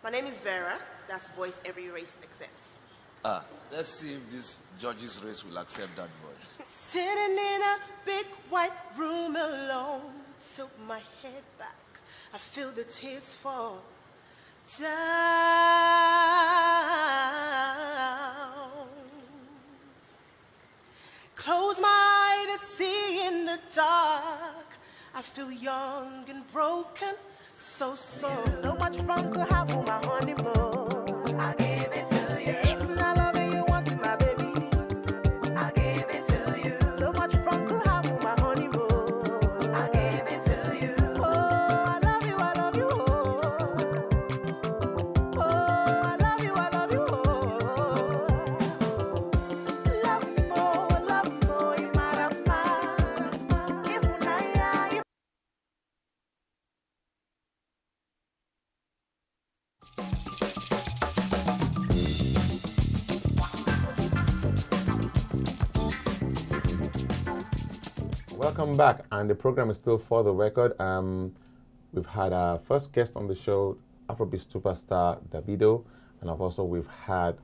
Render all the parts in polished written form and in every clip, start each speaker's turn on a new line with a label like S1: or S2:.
S1: My name is Vera. That's voice every race accepts.
S2: Let's see if this judge's race will accept that voice.
S1: Sitting in a big white room alone, tilt my head back. I feel the tears fall down. Close my eye to see in the dark. I feel young and broken, so much fun to have for my honeymoon. I give it to you. If I love you, you want it, my baby. I give it to you. So much fun to have for my honeymoon. I give it to you. Oh, I love you, I love you. Oh, I love you, I love you. Love more, imarama. If unaya,
S3: Welcome back, and the program is still For the Record. We've had our first guest on the show, Afrobeat superstar Davido, and also we've had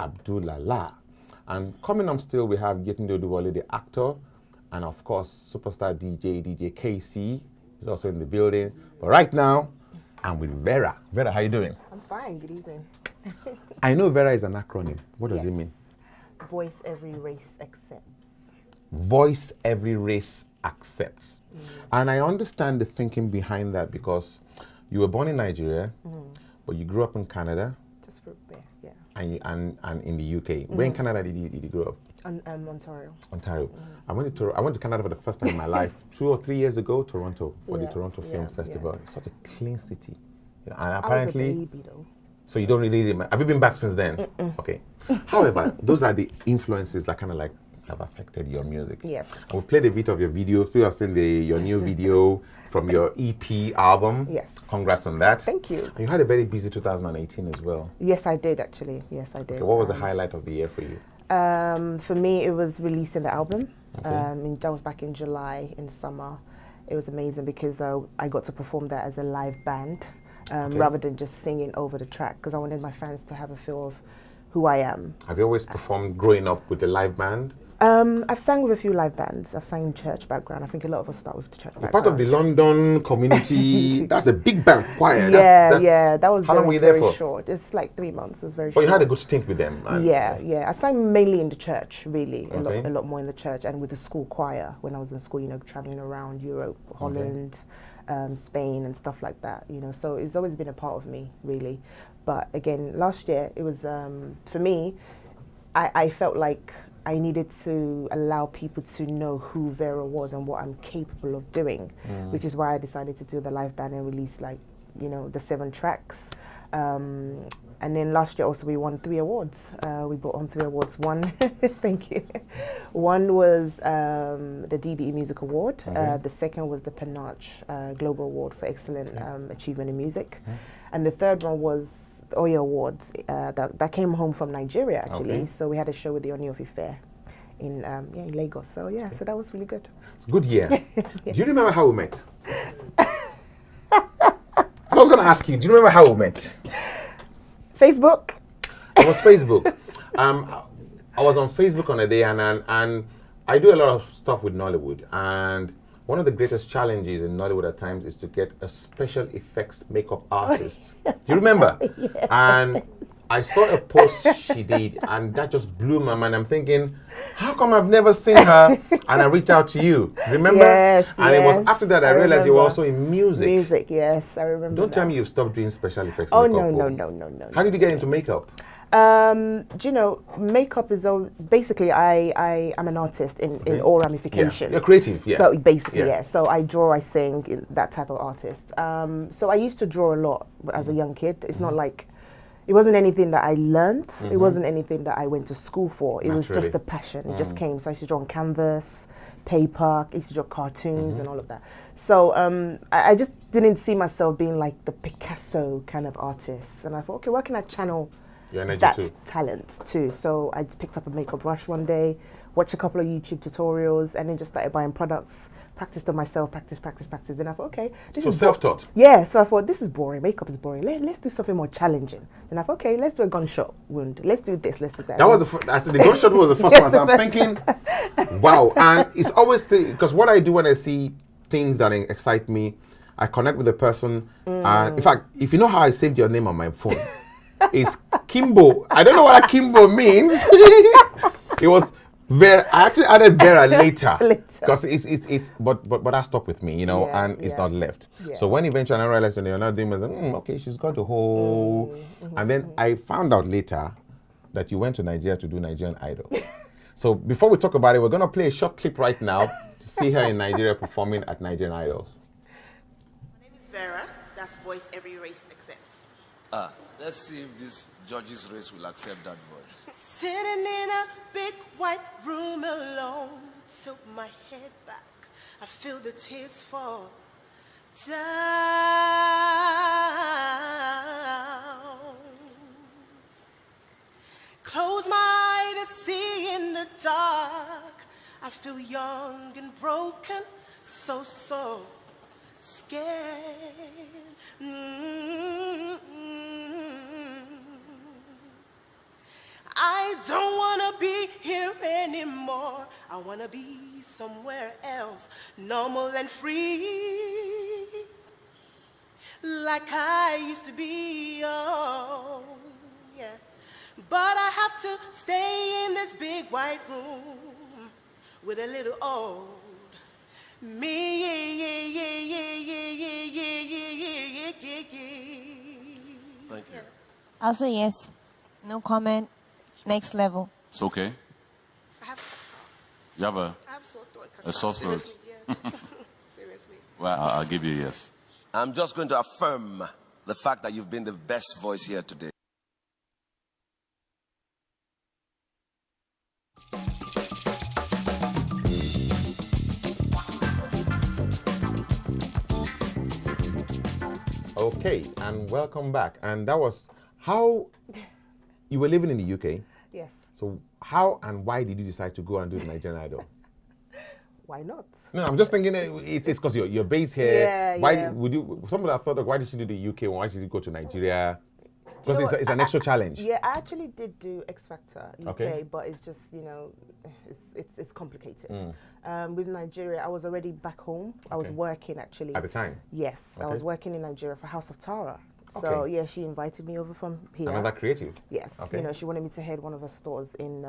S3: Abdullah. And coming up still, we have Yetunde Oduwole, the actor, and of course, superstar DJ KC is also in the building. But right now, I'm with Vera. Vera, how you doing?
S4: I'm fine, good evening.
S3: I know Vera is an acronym. What does it mean?
S4: Voice every race accepts.
S3: Voice every race accepts. And I understand the thinking behind that because you were born in Nigeria, but you grew up in Canada.
S4: Just for there, yeah.
S3: And in the UK. Where in Canada did you grow up?
S4: Ontario.
S3: Ontario. I went to Canada for the first time in my life 2 or 3 years ago, Toronto, for the Toronto Film Festival. It's such a clean city. You know, and apparently,
S4: I was a baby though.
S3: So you don't really remember. Have you been back since then? Okay. However, those are the influences that kind of like have affected your music.
S4: Yes.
S3: And we've played a bit of your video. People have seen your new video from your EP album.
S4: Yes.
S3: Congrats on that.
S4: Thank you.
S3: And you had a very busy 2018 as well.
S4: Yes, I did actually. Yes, I did.
S3: Okay, what was the highlight of the year for you?
S4: For me, it was releasing the album.
S3: Okay.
S4: That was back in July, in summer. It was amazing because I got to perform that as a live band rather than just singing over the track because I wanted my fans to have a feel of who I am.
S3: Have you always performed growing up with a live band?
S4: I've sang with a few live bands. I've sang in church background. I think a lot of us start with the church background.
S3: Part of the London community. That's a big band choir.
S4: Yeah. That was
S3: how long were you there
S4: very
S3: for?
S4: short. It's like 3 months. It was very
S3: But
S4: short.
S3: you had a good stint with them.
S4: Yeah. I sang mainly in the church, really.
S3: Okay.
S4: A lot more in the church and with the school choir when I was in school, traveling around Europe, Holland, Spain and stuff like that, So it's always been a part of me, really. But again, last year, it was, for me, I felt like I needed to allow people to know who Vera was and what I'm capable of doing, which is why I decided to do the live band and release the 7 tracks. And then last year also we won 3 awards. We brought home 3 awards. One, thank you. One was the DBE Music Award. The second was the Panache Global Award for Excellent Achievement in Music. And the third one was Oya Awards that came home from Nigeria actually.
S3: Okay.
S4: So we had a show with the Oni of V.E.R.A. in Lagos. So so that was really good.
S3: Good year. Do you remember how we met? So I was going to ask you, do you remember how we met?
S4: Facebook.
S3: It was Facebook. I was on Facebook on a day and I do a lot of stuff with Nollywood, and one of the greatest challenges in Nollywood at times is to get a special effects makeup artist. Do you remember?
S4: Yes.
S3: And I saw a post she did, and that just blew my mind. I'm thinking, how come I've never seen her? And I reached out to you. Remember?
S4: Yes.
S3: And it was after that I realized you were also in music.
S4: Music, yes, I remember.
S3: Don't tell me you've stopped doing special effects
S4: Oh
S3: makeup.
S4: no.
S3: How did you get into makeup?
S4: Do you know, makeup is basically I'm an artist in all ramifications.
S3: Yeah. You're creative, yeah.
S4: So basically, yeah. So I draw, I sing, that type of artist. So I used to draw a lot as a young kid. It's not like, it wasn't anything that I learned. It wasn't anything that I went to school for. It was just a passion. It just came. So I used to draw on canvas, paper, I used to draw cartoons and all of that. So I just didn't see myself being like the Picasso kind of artist. And I thought, okay, where can I channel
S3: Your energy
S4: that's
S3: too.
S4: talent too. So I picked up a makeup brush one day, watched a couple of YouTube tutorials, and then just started buying products. Practiced on myself, practice. Then I thought, okay, this
S3: So
S4: is
S3: self-taught.
S4: Yeah, so I thought this is boring. Makeup is boring. Let's do something more challenging. Then I thought, okay, let's do a gunshot wound. Let's do this. Let's do that.
S3: That was I said the gunshot was the first one. So I'm thinking, wow. And it's always because what I do when I see things that excite me, I connect with the person. And in fact, if you know how I saved your name on my phone, it's Kimbo. I don't know what a Kimbo means. It was Vera. I actually added Vera later because it's but that stuck with me, and it's not left.
S4: Yeah.
S3: So when eventually I realized that you're not doing, I was like, okay, she's got the whole. And then I found out later that you went to Nigeria to do Nigerian Idol. So before we talk about it, we're gonna play a short clip right now to see her in Nigeria performing at Nigerian Idols.
S1: My name is Vera. That's voice every race accepts.
S2: Let's see if this judges race will accept that voice.
S1: Sitting in a big white room alone, tilt my head back, I feel the tears fall down. Close my eye to see in the dark, I feel young and broken, so scared. I don't want to be here anymore. I want to be somewhere else, normal and free, like I used to be, oh, yeah. But I have to stay in this big white room with a little old me.
S2: Thank you.
S5: I'll say yes. No comment. Next level.
S2: It's okay.
S1: I have
S2: You have
S1: I have sore throat.
S2: a sore throat.
S1: Seriously, yeah. Seriously.
S2: Well, I'll give you a yes. I'm just going to affirm the fact that you've been the best voice here today.
S3: Okay, and welcome back. And that was how you were living in the UK.
S4: Yes.
S3: So how and why did you decide to go and do the Nigerian Idol?
S4: Why not?
S3: No, I'm just thinking it's because you're based here.
S4: Yeah,
S3: Why
S4: yeah.
S3: would you? Somebody have thought, like, why did you do the UK one? Why did you go to Nigeria?
S4: You
S3: Because
S4: know
S3: it's an extra challenge.
S4: Yeah, I actually did do X Factor UK,
S3: Okay.
S4: but it's just it's complicated. With Nigeria, I was already back home. I was working actually
S3: At the time.
S4: Yes, I
S3: Okay.
S4: was working in Nigeria for House of Tara. So
S3: Okay.
S4: yeah, she invited me over from here.
S3: Another creative.
S4: Yes,
S3: Okay.
S4: she wanted me to head one of her stores in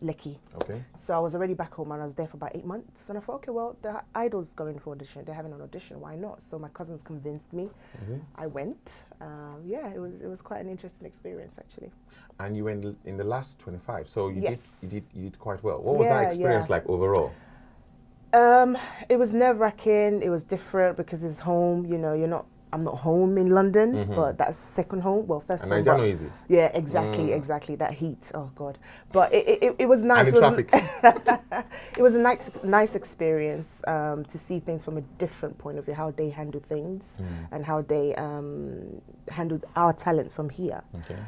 S4: Lekki.
S3: Okay.
S4: So I was already back home and I was there for about 8 months. And I thought, okay, well, the Idol's going for audition. They're having an audition. Why not? So my cousins convinced me. I went. Yeah, it was quite an interesting experience actually.
S3: And you were in the last 25, so you
S4: Yes.
S3: did quite well. What was that
S4: Yeah,
S3: experience
S4: yeah.
S3: like overall?
S4: It was nerve-wracking. It was different because it's home. I'm not home in London, but that's second home. Well, first
S3: And
S4: home.
S3: Nigeria
S4: but-
S3: no easy.
S4: Yeah, exactly. That heat. Oh God. But it was nice.
S3: And the
S4: It was- it was a nice experience to see things from a different point of view, how they handle things and how they handled our talent from here.
S3: Okay.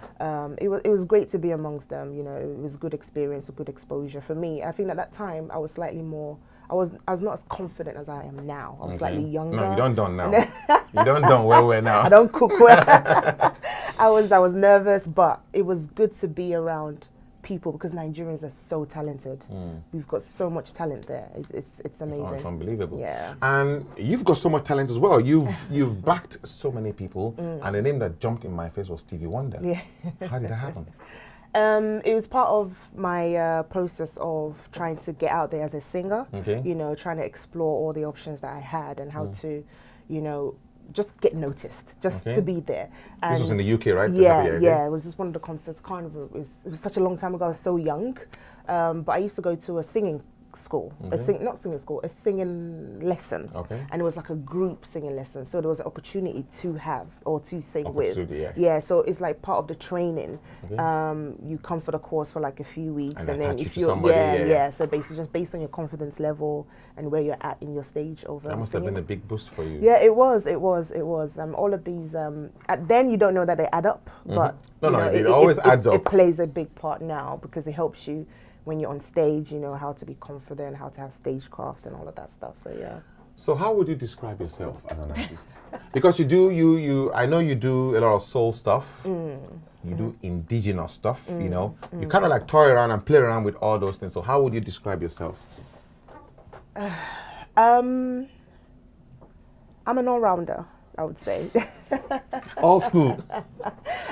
S4: It was great to be amongst them. It was a good experience, a good exposure for me. I think at that time I was slightly more. I was not as confident as I am now. I was slightly younger.
S3: No, you don't done now. You don't done well now.
S4: I don't cook well. I was nervous, but it was good to be around people because Nigerians are so talented. We've got so much talent there. It's amazing.
S3: It's unbelievable.
S4: Yeah.
S3: And you've got so much talent as well. You've backed so many people, and the name that jumped in my face was Stevie Wonder.
S4: Yeah.
S3: How did that happen?
S4: It was part of my process of trying to get out there as a singer.
S3: Okay.
S4: Trying to explore all the options that I had and how to, just get noticed, just
S3: Okay.
S4: to be there.
S3: This was in the UK, right?
S4: Yeah. It was just one of the concerts. Carnival. It was such a long time ago. I was so young, but I used to go to a singing school,
S3: Okay.
S4: not singing school, a singing lesson.
S3: Okay.
S4: And it was like a group singing lesson. So there was an opportunity to have or to sing with.
S3: Opportunity, yeah.
S4: Yeah, so it's like part of the training.
S3: Okay.
S4: You come for the course for like a few weeks,
S3: And
S4: and then
S3: attach you
S4: if
S3: to
S4: you're
S3: somebody, yeah.
S4: So basically just based on your confidence level and where you're at in your stage over
S3: That must have
S4: singing.
S3: been a big boost for you.
S4: Yeah, it was. All of these. Then you don't know that they add up, but
S3: No,
S4: you
S3: no,
S4: know,
S3: it always adds up.
S4: It plays a big part now because it helps you when you're on stage. You know how to be confident, how to have stagecraft, and all of that stuff. So yeah.
S3: So how would you describe yourself as an artist? Because you I know you do a lot of soul stuff. You do indigenous stuff, you know. You kind of like toy around and play around with all those things. So how would you describe yourself?
S4: I'm an all-rounder, I would say.
S3: All school.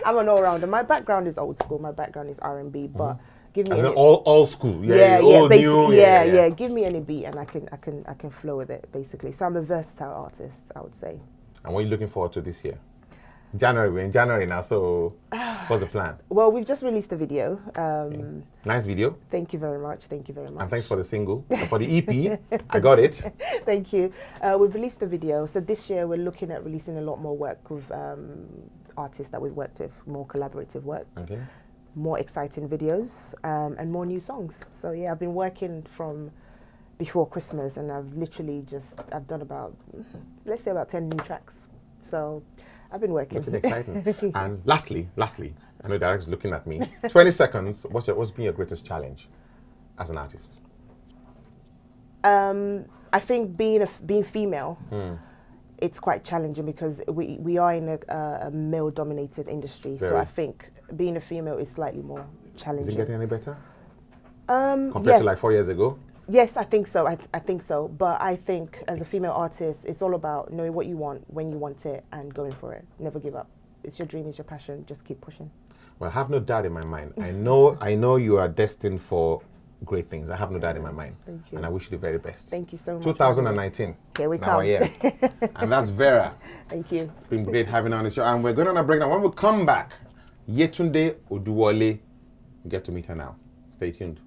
S4: I'm an all-rounder. My background is old school. My background is R&B, but give me
S3: As in
S4: any,
S3: all school.
S4: yeah,
S3: old,
S4: basically,
S3: new,
S4: yeah. Give me any beat and I can flow with it, basically. So I'm a versatile artist, I would say.
S3: And what are you looking forward to this year? January, we're in January now, so what's the plan?
S4: Well, we've just released a video.
S3: Nice video.
S4: Thank you very much. Thank you very much.
S3: And thanks for the single. For the EP, I got it.
S4: Thank you. We've released a video. So this year we're looking at releasing a lot more work with artists that we've worked with, more collaborative work,
S3: Okay.
S4: more exciting videos, and more new songs. So yeah, I've been working from before Christmas, and I've done about, let's say about 10 new tracks. So I've been working.
S3: Looking exciting. And lastly, I know Derek's looking at me. 20 seconds. What's been your greatest challenge as an artist?
S4: I think being female, it's quite challenging because we are in a male-dominated industry. So
S3: Very.
S4: I think being a female is slightly more
S3: Is it
S4: challenging.
S3: getting any better? Compared
S4: Yes.
S3: to like 4 years ago?
S4: Yes, I think so. I think so. But I think as a female artist, it's all about knowing what you want, when you want it, and going for it. Never give up. It's your dream, it's your passion. Just keep pushing.
S3: Well, I have no doubt in my mind. I know you are destined for great things. I have no doubt in my mind.
S4: Thank you.
S3: And I wish you the very best.
S4: Thank you so much.
S3: 2019.
S4: Here we
S3: now
S4: come.
S3: we're here. And that's Vera.
S4: Thank you.
S3: It's been great having her on the show. And we're going on a break now. When we come back, Yetunde Oduwole, you get to meet her now. Stay tuned.